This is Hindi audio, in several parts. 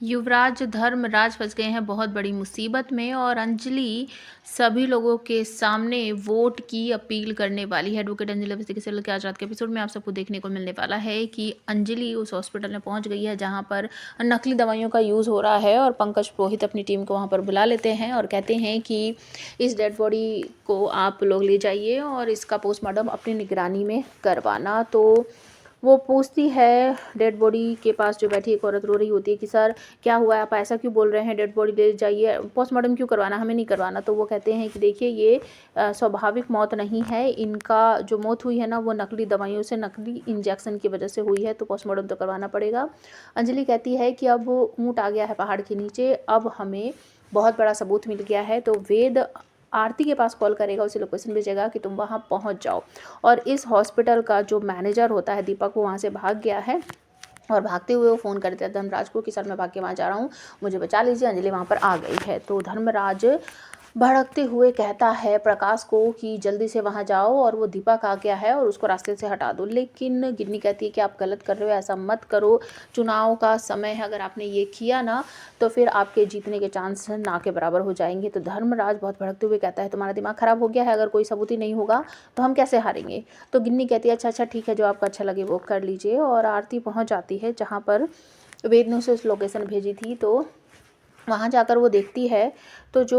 युवराज धर्मराज फंस गए हैं बहुत बड़ी मुसीबत में और अंजलि सभी लोगों के सामने वोट की अपील करने वाली है। एडवोकेट अंजलि अवस्थी के सीरियल के आज रात के एपिसोड में आप सबको देखने को मिलने वाला है कि अंजलि उस हॉस्पिटल में पहुंच गई है जहां पर नकली दवाइयों का यूज़ हो रहा है और पंकज पुरोहित अपनी टीम को वहां पर बुला लेते हैं और कहते हैं कि इस डेड बॉडी को आप लोग ले जाइए और इसका पोस्टमार्टम अपनी निगरानी में करवाना। तो वो पूछती है डेड बॉडी के पास, जो बैठी एक औरत रो रही होती है कि सर क्या हुआ है, आप ऐसा क्यों बोल रहे हैं, डेड बॉडी ले जाइए, पोस्टमार्टम क्यों करवाना, हमें नहीं करवाना। तो वो कहते हैं कि देखिए ये स्वाभाविक मौत नहीं है, इनका जो मौत हुई है ना वो नकली दवाइयों से, नकली इंजेक्शन की वजह से हुई है, तो पोस्टमार्टम तो करवाना पड़ेगा। अंजलि कहती है कि अब ऊँट आ गया है पहाड़ के नीचे, अब हमें बहुत बड़ा सबूत मिल गया है। तो वेद आरती के पास कॉल करेगा, उसे लोकेशन भेजेगा कि तुम वहाँ पहुँच जाओ। और इस हॉस्पिटल का जो मैनेजर होता है दीपक, वो वहाँ से भाग गया है और भागते हुए वो फ़ोन करते हैं धर्मराज को कि सर मैं भाग के वहाँ जा रहा हूँ, मुझे बचा लीजिए, अंजलि वहाँ पर आ गई है। तो धर्मराज भड़कते हुए कहता है प्रकाश को कि जल्दी से वहाँ जाओ और वो दीपक आ गया है और उसको रास्ते से हटा दो। लेकिन गिन्नी कहती है कि आप गलत कर रहे हो, ऐसा मत करो, चुनाव का समय है, अगर आपने ये किया ना तो फिर आपके जीतने के चांस ना के बराबर हो जाएंगे। तो धर्मराज बहुत भड़कते हुए कहता है तुम्हारा दिमाग ख़राब हो गया है, अगर कोई सबूत ही नहीं होगा तो हम कैसे हारेंगे। तो गिन्नी कहती है अच्छा ठीक है, जो आपको अच्छा लगे वो कर लीजिए। और आरती पहुँच जाती है जहाँ पर वेद ने उसे उस लोकेशन भेजी थी। तो वहाँ जाकर वो देखती है तो जो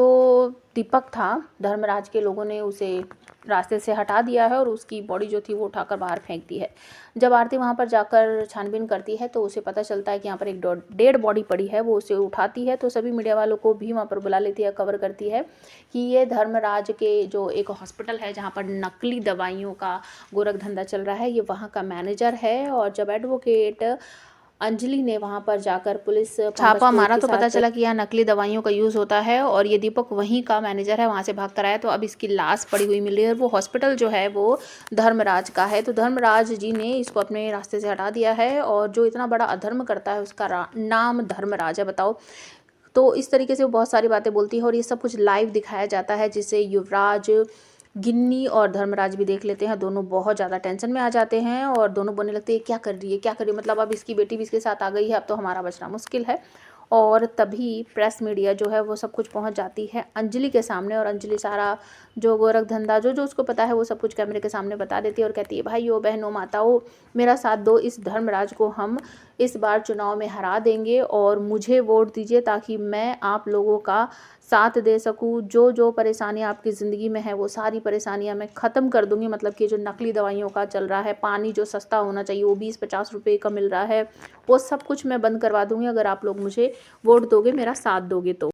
दीपक था, धर्मराज के लोगों ने उसे रास्ते से हटा दिया है और उसकी बॉडी जो थी वो उठाकर बाहर फेंक दी है। जब आरती वहाँ पर जाकर छानबीन करती है तो उसे पता चलता है कि यहाँ पर एक डेड बॉडी पड़ी है। वो उसे उठाती है तो सभी मीडिया वालों को भी वहाँ पर बुला लेती है, कवर करती है कि ये धर्मराज के जो एक हॉस्पिटल है जहाँ पर नकली दवाइयों का गोरख धंधा चल रहा है, ये वहाँ का मैनेजर है। और जब एडवोकेट अंजलि ने वहां पर जाकर पुलिस छापा मारा तो पता चला कि यहाँ नकली दवाइयों का यूज़ होता है और ये दीपक वहीं का मैनेजर है, वहां से भाग कर आया। तो अब इसकी लाश पड़ी हुई मिल रही है। वो हॉस्पिटल जो है वो धर्मराज का है, तो धर्मराज जी ने इसको अपने रास्ते से हटा दिया है और जो इतना बड़ा अधर्म करता है उसका नाम धर्मराज है, बताओ। तो इस तरीके से वो बहुत सारी बातें बोलती है और ये सब कुछ लाइव दिखाया जाता है, जिससे युवराज, गिन्नी और धर्मराज भी देख लेते हैं। दोनों बहुत ज़्यादा टेंशन में आ जाते हैं और दोनों बोलने लगते हैं क्या कर रही है, क्या कर रही है, मतलब अब इसकी बेटी भी इसके साथ आ गई है, अब तो हमारा बचना मुश्किल है। और तभी प्रेस मीडिया जो है वो सब कुछ पहुंच जाती है अंजलि के सामने और अंजलि सारा जो गोरख धंधा जो जो उसको पता है वो सब कुछ कैमरे के सामने बता देती है और कहती है भाइयों बहनों माताओं, मेरा साथ दो, इस धर्मराज को हम इस बार चुनाव में हरा देंगे और मुझे वोट दीजिए ताकि मैं आप लोगों का साथ दे सकूं। जो जो परेशानियां आपकी ज़िंदगी में है वो सारी परेशानियां मैं ख़त्म कर दूंगी। मतलब कि जो नकली दवाइयों का चल रहा है, पानी जो सस्ता होना चाहिए वो 20-50 रुपए का मिल रहा है, वो सब कुछ मैं बंद करवा दूंगी अगर आप लोग मुझे वोट दोगे, मेरा साथ दोगे तो।